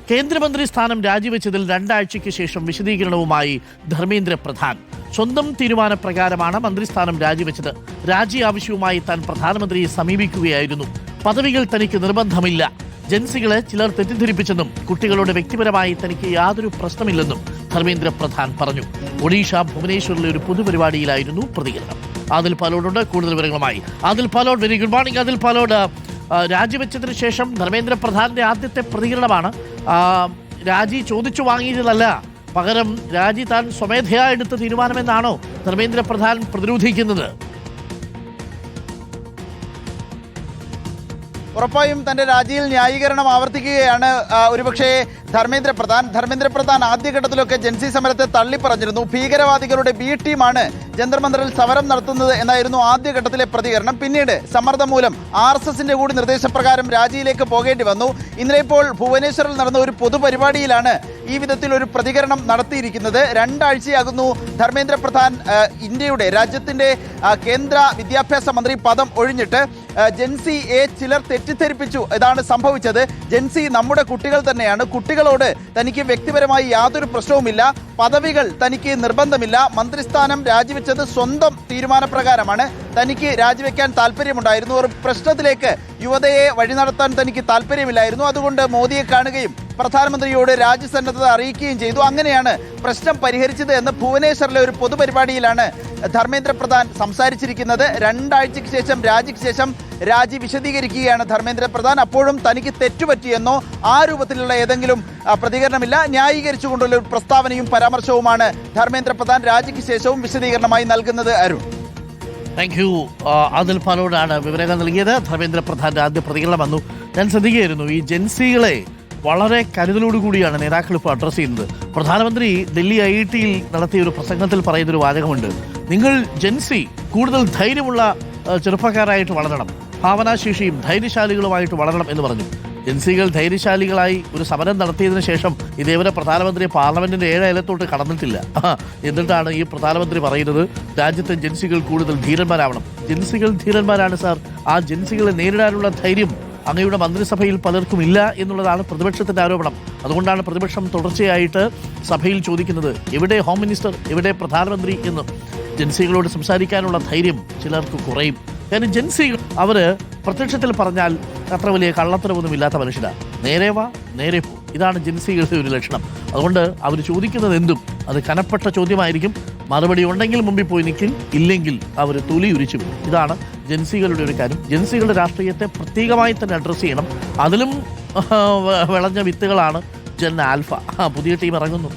കേന്ദ്രമന്ത്രി സ്ഥാനം രാജിവെച്ചതിൽ 2 ആഴ്ചയ്ക്ക് ശേഷം വിശദീകരണവുമായി ധർമ്മേന്ദ്ര പ്രധാൻ. സ്വന്തം തീരുമാനപ്രകാരമാണ് മന്ത്രിസ്ഥാനം രാജിവെച്ചത്. രാജി ആവശ്യവുമായി താൻ പ്രധാനമന്ത്രിയെ സമീപിക്കുകയായിരുന്നു. പദവികൾ തനിക്ക് നിർബന്ധമില്ല. ജൻസികളെ ചിലർ തെറ്റിദ്ധരിപ്പിച്ചെന്നും കുട്ടികളോട് വ്യക്തിപരമായി തനിക്ക് യാതൊരു പ്രശ്നമില്ലെന്നും ധർമ്മേന്ദ്ര പ്രധാൻ പറഞ്ഞു. ഒഡീഷ ഭുവനേശ്വറിലെ ഒരു പൊതുപരിപാടിയിലായിരുന്നു പ്രതികരണം. ആദിൽ പാലോടുണ്ട് കൂടുതൽ വിവരങ്ങളുമായി. Adil Palode, very good morning. Adil Palode, രാജിവെച്ചതിന് ശേഷം ധർമ്മേന്ദ്ര പ്രധാന്റെ ആദ്യത്തെ പ്രതികരണമാണ്. രാജി ചോദിച്ചു വാങ്ങിയതല്ല, പകരം രാജി താൻ സ്വമേധയാ എടുത്ത തീരുമാനമെന്നാണോ ധർമ്മേന്ദ്ര പ്രധാൻ പ്രതിരോധിക്കുന്നത്? ഉറപ്പായും തന്റെ രാജിയിൽ ന്യായീകരണം ആവർത്തിക്കുകയാണ് ഒരുപക്ഷെ ധർമ്മേന്ദ്ര പ്രധാൻ ആദ്യഘട്ടത്തിലൊക്കെ ജൻസി സമരത്തെ തള്ളിപ്പറഞ്ഞിരുന്നു. ഭീകരവാദികളുടെ ബി ടീമാണ് ജന്തർ മന്ദറിൽ സമരം നടത്തുന്നത് എന്നായിരുന്നു ആദ്യഘട്ടത്തിലെ പ്രതികരണം. പിന്നീട് സമ്മർദ്ദം മൂലം RSSന്റെ കൂടി നിർദ്ദേശപ്രകാരം രാജിയിലേക്ക് പോകേണ്ടി വന്നു. ഇന്നലെ ഇപ്പോൾ ഭുവനേശ്വറിൽ നടന്ന ഒരു പൊതുപരിപാടിയിലാണ് ഈ വിധത്തിൽ ഒരു പ്രതികരണം നടത്തിയിരിക്കുന്നത്. 2 ആഴ്ചയാകുന്നു ധർമ്മേന്ദ്ര പ്രധാൻ രാജ്യത്തിന്റെ കേന്ദ്ര വിദ്യാഭ്യാസ മന്ത്രി പദം ഒഴിഞ്ഞിട്ട്. ജൻസിയെ ചിലർ തെറ്റിദ്ധരിപ്പിച്ചു, ഇതാണ് സംഭവിച്ചത്. ജൻസി നമ്മുടെ കുട്ടികൾ തന്നെയാണ്. കുട്ടികളോട് തനിക്ക് വ്യക്തിപരമായി യാതൊരു പ്രശ്നവുമില്ല. പദവികൾ തനിക്ക് നിർബന്ധമില്ല. മന്ത്രിസ്ഥാനം രാജിവെച്ചത് സ്വന്തം തീരുമാനപ്രകാരമാണ്. തനിക്ക് രാജിവെക്കാൻ താല്പര്യമുണ്ടായിരുന്നു. ഒരു പ്രശ്നത്തിലേക്ക് യുവതയെ വഴി നടത്താൻ തനിക്ക് താല്പര്യമില്ലായിരുന്നു. അതുകൊണ്ട് മോദിയെ കാണുകയും പ്രധാനമന്ത്രിയോട് രാജ്യസന്നദ്ധത അറിയിക്കുകയും ചെയ്തു. അങ്ങനെയാണ് പ്രശ്നം പരിഹരിച്ചത് എന്ന് ഭുവനേശ്വറിലെ ഒരു പൊതുപരിപാടിയിലാണ് ധർമ്മേന്ദ്ര പ്രധാൻ സംസാരിച്ചിരിക്കുന്നത്. 2 ആഴ്ചയ്ക്ക് ശേഷം രാജിക്ക് ശേഷം രാജി വിശദീകരിക്കുകയാണ് ധർമ്മേന്ദ്ര പ്രധാൻ. അപ്പോഴും തനിക്ക് തെറ്റുപറ്റിയെന്നോ ആ രൂപത്തിലുള്ള ഏതെങ്കിലും പ്രതികരണമില്ല. ന്യായീകരിച്ചുകൊണ്ടുള്ള ഒരു പ്രസ്താവനയും പരാമർശവുമാണ് ധർമ്മേന്ദ്ര പ്രധാൻ രാജിക്ക് ശേഷവും വിശദീകരണമായി നൽകുന്നത്. Arun, thank you. ആദിൽ പാലോടാണ് വിവരങ്ങൾ നൽകിയത്. ധർമ്മേന്ദ്ര പ്രധാന്റെ ആദ്യ പ്രതികരണം വന്നു. ഞാൻ ശ്രദ്ധിക്കുകയായിരുന്നു, ഈ ജൻസികളെ വളരെ കരുതലോടുകൂടിയാണ് നേതാക്കൾ ഇപ്പോൾ അഡ്രസ്സ് ചെയ്യുന്നത്. പ്രധാനമന്ത്രി ഡൽഹി IITയിൽ നടത്തിയ ഒരു പ്രസംഗത്തിൽ പറയുന്നൊരു വാചകമുണ്ട്: നിങ്ങൾ ജൻസി കൂടുതൽ ധൈര്യമുള്ള ചെറുപ്പക്കാരായിട്ട് വളരണം, ഭാവനാശേഷിയും ധൈര്യശാലികളുമായിട്ട് വളരണം എന്ന് പറഞ്ഞു. ജൻസികൾ ധൈര്യശാലികളായി ഒരു സമരം നടത്തിയതിനു ശേഷം ഇതേവരെ പ്രധാനമന്ത്രി പാർലമെന്റിന്റെ 7 അയലത്തോട്ട് കടന്നിട്ടില്ല. എന്നിട്ടാണ് ഈ പ്രധാനമന്ത്രി പറയുന്നത് രാജ്യത്തെ ജൻസികൾ കൂടുതൽ ധീരന്മാരാവണം. ജൻസികൾ ധീരന്മാരാണ് സാർ. ആ ജൻസികളെ നേരിടാനുള്ള ധൈര്യം അങ്ങയുടെ മന്ത്രിസഭയിൽ പലർക്കും ഇല്ല എന്നുള്ളതാണ് പ്രതിപക്ഷത്തിന്റെ ആരോപണം. അതുകൊണ്ടാണ് പ്രതിപക്ഷം തുടർച്ചയായിട്ട് സഭയിൽ ചോദിക്കുന്നത്, എവിടെ ഹോം മിനിസ്റ്റർ, എവിടെ പ്രധാനമന്ത്രി എന്ന്. ജൻസികളോട് സംസാരിക്കാനുള്ള ധൈര്യം ചിലർക്ക് കുറയും. കാരണം ജൻസികൾ അവര് പ്രത്യക്ഷത്തിൽ പറഞ്ഞാൽ അത്ര വലിയ കള്ളത്തരമൊന്നും ഇല്ലാത്ത മനുഷ്യരാണ്. നേരെ വാ നേരെ പോ, ഇതാണ് ജൻസികളുടെ ഒരു ലക്ഷണം. അതുകൊണ്ട് അവർ ചോദിക്കുന്നത് എന്തും അത് കനപ്പെട്ട ചോദ്യമായിരിക്കും. മറുപടി ഉണ്ടെങ്കിൽ മുമ്പിൽ പോയി നിൽക്കും, ഇല്ലെങ്കിൽ അവർ തൊലി ഉരിച്ചു പോകും. ഇതാണ് ജൻസികളുടെ ഒരു കാര്യം. ജൻസികളുടെ രാഷ്ട്രീയത്തെ പ്രത്യേകമായി തന്നെ അഡ്രസ്സ് ചെയ്യണം. അതിലും വിളഞ്ഞ വിത്തുകളാണ് ജൻ ആൽഫ. പുതിയ ടീം ഇറങ്ങുന്നു.